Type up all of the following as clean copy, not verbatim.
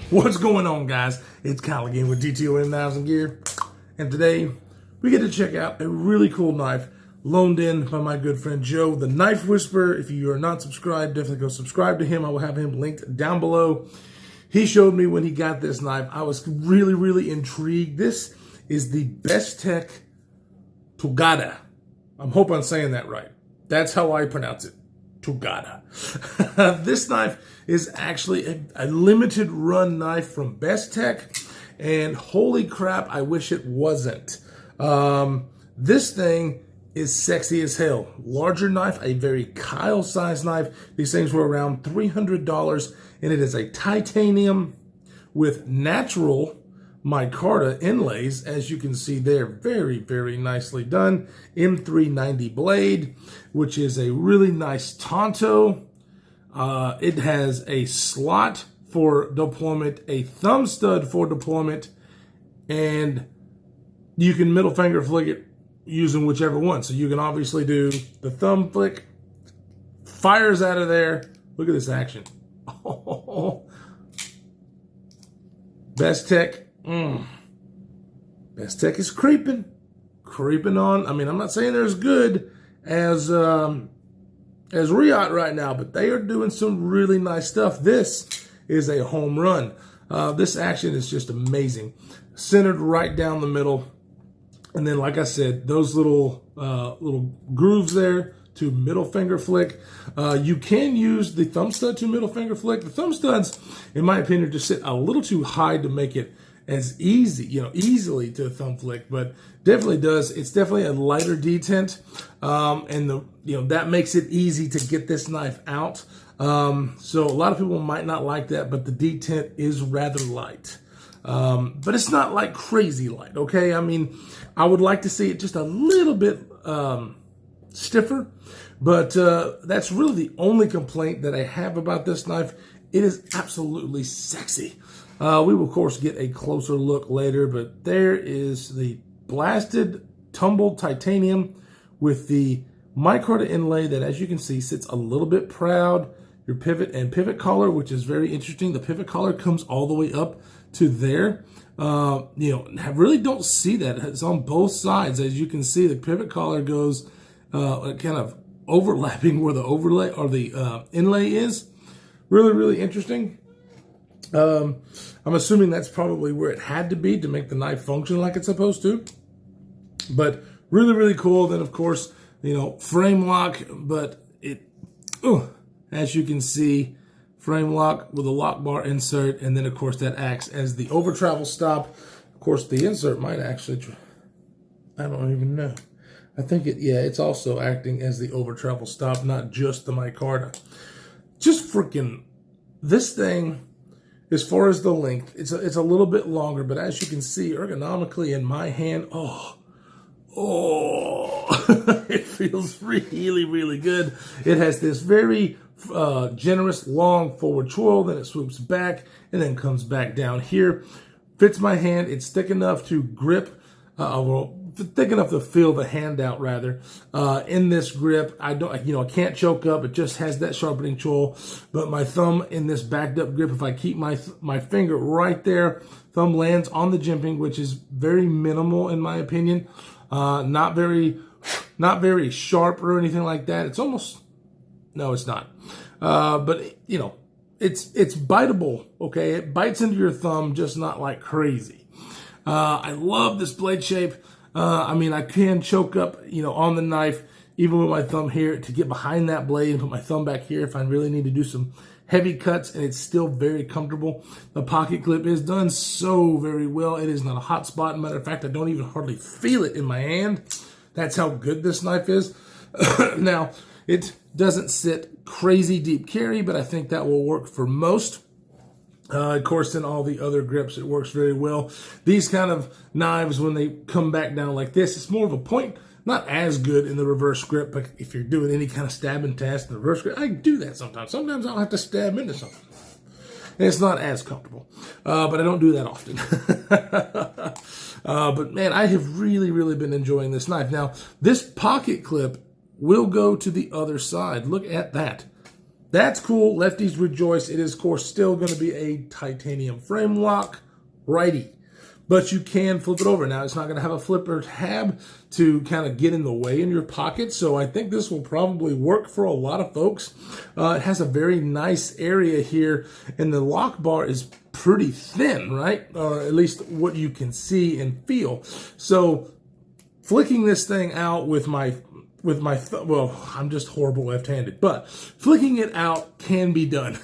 What's going on, guys? It's Kyle again with DTOM Knives and Gear, and today we get to check out a really cool knife loaned in by my good friend Joe, the Knife Whisperer. If you are not subscribed, definitely go subscribe to him. I will have him linked down below. He showed me when he got this knife. I was really intrigued. This is the Bestech Togatta. I hope I'm saying that right. That's how I pronounce it. Togatta. This knife is actually a limited run knife from Bestech, and holy crap, I wish it wasn't. This thing is sexy as hell. Larger knife, a very Kyle size knife. These things were around $300, and it is a titanium with natural micarta inlays, as you can see there. Very nicely done. M390 blade, which is a really nice Tonto. It has a slot for deployment, a thumb stud for deployment, and you can middle finger flick it using whichever one. So you can obviously do the thumb flick, fires out of there. Look at this action. Bestech. Bestech is creeping on. I mean, I'm not saying they're as good as Riot right now, but they are doing some really nice stuff. This is a home run. This action is just amazing. Centered right down the middle. And then, like I said, those little grooves there to middle finger flick. You can use the thumb stud to middle finger flick. The thumb studs, in my opinion, just sit a little too high to make it as easy, easily to thumb flick, but definitely does. It's definitely a lighter detent, and that makes it easy to get this knife out. So a lot of people might not like that, but the detent is rather light. But it's not like crazy light, okay? I mean, I would like to see it just a little bit stiffer, but that's really the only complaint that I have about this knife. It is absolutely sexy. We will, of course, get a closer look later, but there is the blasted tumbled titanium with the micarta inlay that, as you can see, sits a little bit proud. Your pivot collar, which is very interesting. The pivot collar comes all the way up to there. Really don't see that. It's on both sides. As you can see, the pivot collar goes kind of overlapping where the overlay or the inlay is. Really interesting. I'm assuming that's probably where it had to be to make the knife function like it's supposed to. But really cool. Then, of course, frame lock, but as you can see, frame lock with a lock bar insert, and then, of course, that acts as the over travel stop. Of course, the insert might actually, I don't even know. I think it's also acting as the over travel stop, not just the micarta. Just freaking, this thing, as far as the length, it's a little bit longer, but as you can see, ergonomically in my hand, it feels really good. It has this very generous long forward twirl, then it swoops back and then comes back down here. Fits my hand. It's thick enough to grip, thick enough to feel the hand out rather. In this grip, I can't choke up. It just has that sharpening tool. But my thumb in this backed up grip, if I keep my finger right there, thumb lands on the jimping, which is very minimal in my opinion. Not very sharp or anything like that. It's almost, no, it's not. But it's biteable. Okay, it bites into your thumb, just not like crazy. I love this blade shape. I can choke up, on the knife, even with my thumb here, to get behind that blade and put my thumb back here if I really need to do some heavy cuts, and it's still very comfortable. The pocket clip is done so very well. It is not a hot spot. Matter of fact, I don't even hardly feel it in my hand. That's how good this knife is. Now, it doesn't sit crazy deep carry, but I think that will work for most. Of course, in all the other grips, it works very well. These kind of knives, when they come back down like this, it's more of a point. Not as good in the reverse grip, but if you're doing any kind of stabbing task in the reverse grip, I do that sometimes. Sometimes I'll have to stab into something. And it's not as comfortable, but I don't do that often. But man, I have really been enjoying this knife. Now, this pocket clip will go to the other side. Look at that. that's cool. Lefties rejoice. It is, of course, still going to be a titanium frame lock righty, but you can flip it over. Now, it's not going to have a flipper tab to kind of get in the way in your pocket, so I think this will probably work for a lot of folks. It has a very nice area here, and the lock bar is pretty thin, right? Or at least what you can see and feel. So flicking this thing out with my well, I'm just horrible left-handed, but flicking it out can be done.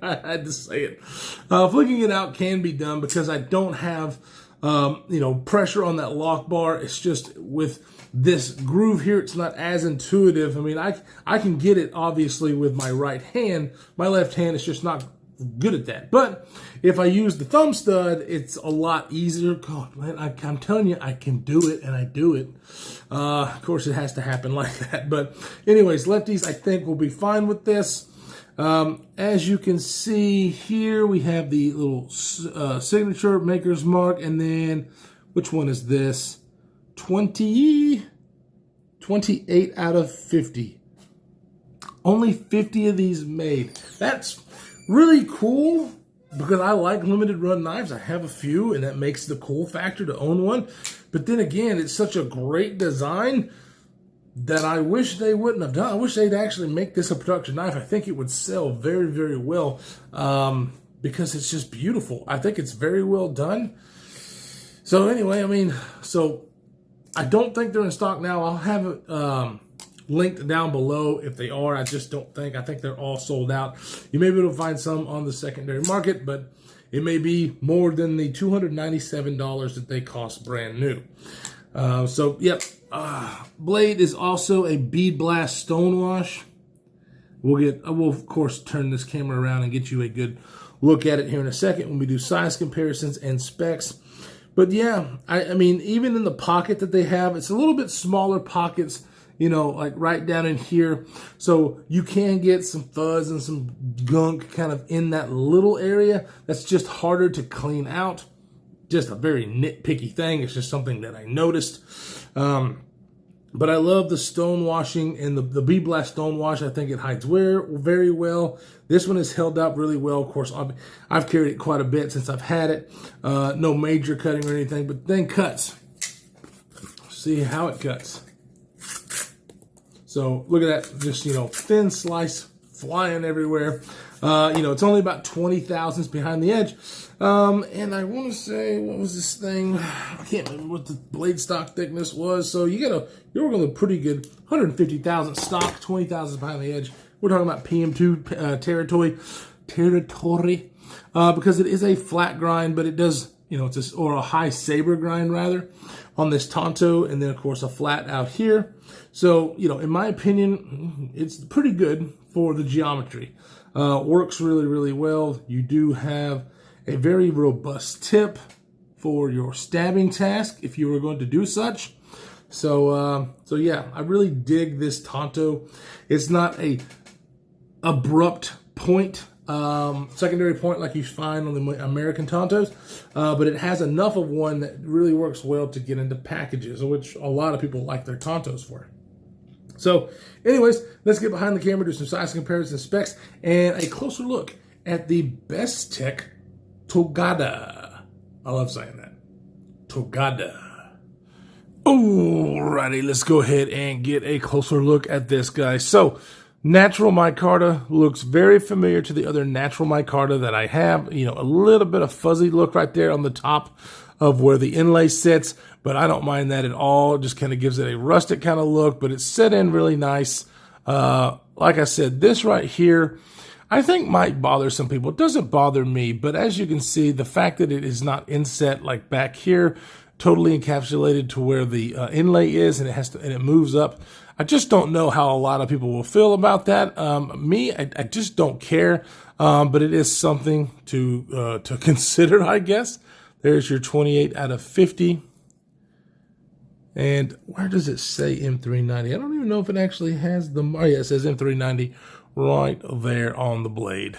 I had to say it. Flicking it out can be done because I don't have, pressure on that lock bar. It's just with this groove here, it's not as intuitive. I mean, I can get it obviously with my right hand. My left hand is just not good at that. But if I use the thumb stud, it's a lot easier. God, man, I'm telling you, I can do it, and I do it. Of course, it has to happen like that. But anyways, lefties, I think will be fine with this. As you can see here, we have the little signature maker's mark, and then which one is this? 28 out of 50. Only 50 of these made. That's really cool because I like limited run knives. I have a few, and that makes the cool factor to own one. But then again, it's such a great design that I wish they wouldn't have done. I wish they'd actually make this a production knife. I think it would sell very, very well because it's just beautiful. I think it's very well done. So anyway, I mean, so I don't think they're in stock now. I'll have it linked down below if they are. I just don't think. I think they're all sold out. You may be able to find some on the secondary market, but it may be more than the $297 that they cost brand new. So, yep. Blade is also a bead blast stonewash. We'll of course turn this camera around and get you a good look at it here in a second when we do size comparisons and specs. But yeah, I mean, even in the pocket that they have, it's a little bit smaller pockets, like right down in here. So you can get some fuzz and some gunk kind of in that little area. That's just harder to clean out. Just a very nitpicky thing. It's just something that I noticed. But I love the stone washing and the bead blast stone wash. I think it hides wear very well. This one has held up really well. Of course, I've carried it quite a bit since I've had it. No major cutting or anything, but then cuts. See how it cuts. So look at that, just, thin slice flying everywhere. It's only about 20 thousandths behind the edge. And I want to say, what was this thing? I can't remember what the blade stock thickness was. So you're working with a pretty good 150,000 stock, 20 thousandths behind the edge. We're talking about PM2 territory, because it is a flat grind, but it does, or a high saber grind rather, on this Tonto, and then of course a flat out here. So, in my opinion, it's pretty good for the geometry. Works really, really well. You do have a very robust tip for your stabbing task if you were going to do such. So yeah, I really dig this Tonto. It's not a abrupt point, secondary point like you find on the American Tontos, but it has enough of one that really works well to get into packages, which a lot of people like their Tontos for. So anyways, let's get behind the camera, do some size comparisons, specs, and a closer look at the Bestech Togatta. I love saying that. Togatta. Alrighty, let's go ahead and get a closer look at this guy. So, natural micarta looks very familiar to the other natural micarta that I have. A little bit of fuzzy look right there on the top of where the inlay sits, but I don't mind that at all. It just kind of gives it a rustic kind of look, but it's set in really nice. Like I said, this right here, I think might bother some people. It doesn't bother me, but as you can see, the fact that it is not inset like back here, totally encapsulated to where the inlay is, and it moves up. I just don't know how a lot of people will feel about that. I just don't care, but it is something to consider, I guess. There's your 28 out of 50. And where does it say M390? I don't even know if it actually has the... Oh, yeah, it says M390 right there on the blade.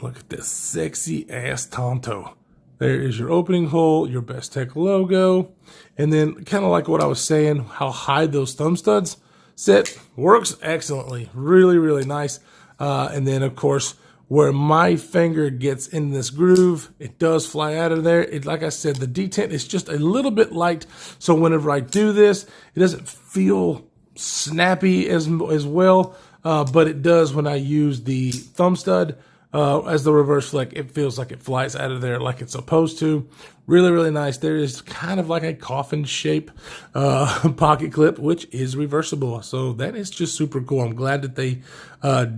Look at this sexy-ass Tonto. There is your opening hole, your Bestech logo, and then kind of like what I was saying, how high those thumb studs sit, works excellently. Really, really nice. And then, of course, where my finger gets in this groove, it does fly out of there. Like I said, the detent is just a little bit light. So whenever I do this, it doesn't feel snappy as well. But it does when I use the thumb stud as the reverse flick. It feels like it flies out of there like it's supposed to. Really, really nice. There is kind of like a coffin shape pocket clip, which is reversible. So that is just super cool. I'm glad that they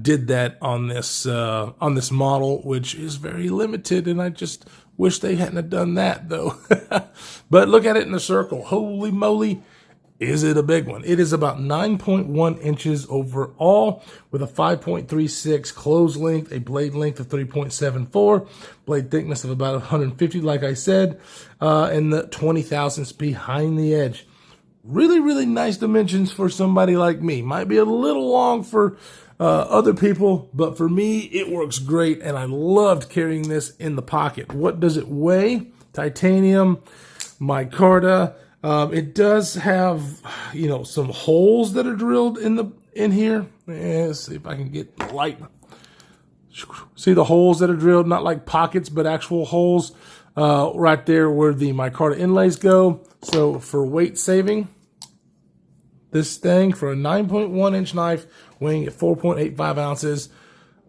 did that on this model, which is very limited. And I just wish they hadn't have done that, though. But look at it in a circle. Holy moly. Is it a big one? It is about 9.1 inches overall with a 5.36 close length, a blade length of 3.74, blade thickness of about 150, like I said, and the 20 thousandths behind the edge. Really, really nice dimensions for somebody like me. Might be a little long for other people, but for me, it works great, and I loved carrying this in the pocket. What does it weigh? Titanium, micarta. It does have, some holes that are drilled in here. Let's see if I can get the light. See the holes that are drilled, not like pockets, but actual holes right there where the micarta inlays go. So for weight saving, this thing for a 9.1 inch knife weighing at 4.85 ounces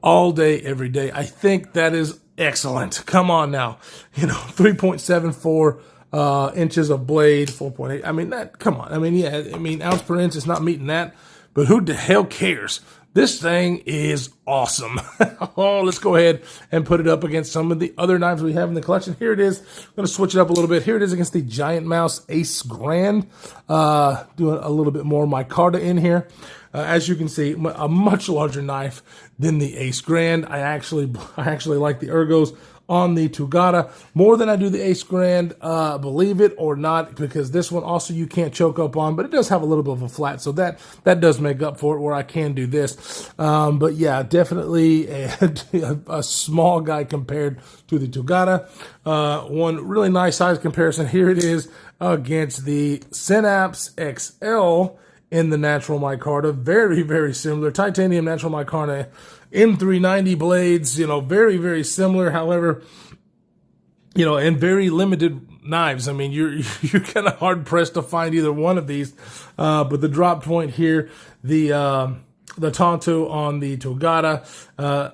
all day, every day. I think that is excellent. Come on now, 3.74 inches of blade, 4.8. I mean, come on. Ounce per inch is not meeting that, but who the hell cares? This thing is awesome. Oh, let's go ahead and put it up against some of the other knives we have in the collection. Here it is. I'm going to switch it up a little bit. Here it is against the Giant Mouse Ace Grand. Doing a little bit more micarta in here. As you can see, a much larger knife than the Ace Grand. I actually like the ergos on the Togatta more than I do the Ace Grand, believe it or not, because this one also you can't choke up on, but it does have a little bit of a flat, so that does make up for it where I can do this. But yeah, definitely a small guy compared to the Togatta. One really nice size comparison. Here it is against the Synapse XL in the natural micarta. Very, very similar. Titanium natural micarta, M390 blades, very, very similar. However, and very limited knives. I mean, you're kind of hard pressed to find either one of these. But the drop point here, the Tonto on the Togatta,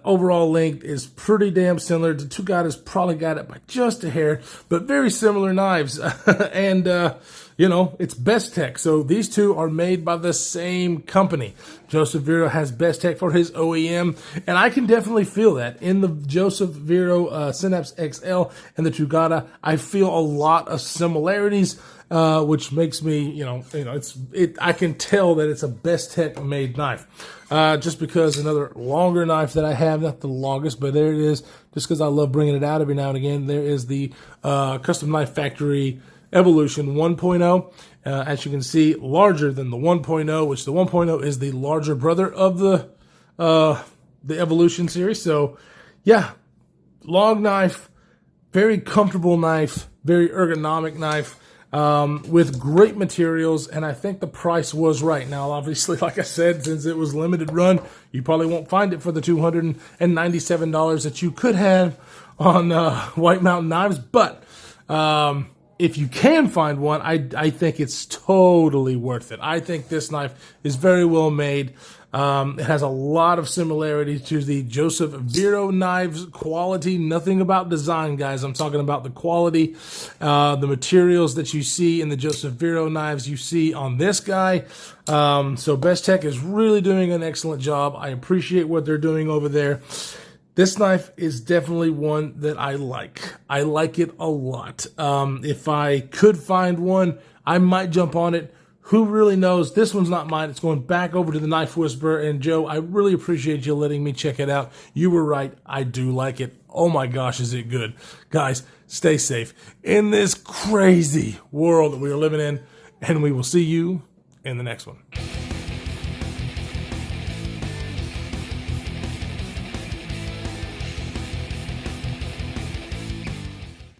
overall length is pretty damn similar. The Togatta's probably got it by just a hair, but very similar knives. And, it's Bestech. So these two are made by the same company. Joseph Viro has Bestech for his OEM, and I can definitely feel that. In the Joseph Viro Synapse XL and the Togatta, I feel a lot of similarities, which makes me, I can tell that it's a Bestech made knife. Just because another longer knife that I have, not the longest, but there it is, just because I love bringing it out every now and again. There is the Custom Knife Factory Evolution 1.0, as you can see, larger than the 1.0, which the 1.0 is the larger brother of the Evolution series. So, yeah, long knife, very comfortable knife, very ergonomic knife, with great materials, and I think the price was right. Now, obviously, like I said, since it was limited run, you probably won't find it for the $297 that you could have on White Mountain Knives, but if you can find one, I think it's totally worth it. I think this knife is very well made. It has a lot of similarity to the Joseph Viro knives quality. Nothing about design, guys. I'm talking about the quality, the materials that you see in the Joseph Viro knives you see on this guy. So Bestech is really doing an excellent job. I appreciate what they're doing over there. This knife is definitely one that I like. I like it a lot. If I could find one, I might jump on it. Who really knows? This one's not mine. It's going back over to the Knife Whisperer. And Joe, I really appreciate you letting me check it out. You were right. I do like it. Oh my gosh, is it good. Guys, stay safe in this crazy world that we are living in. And we will see you in the next one.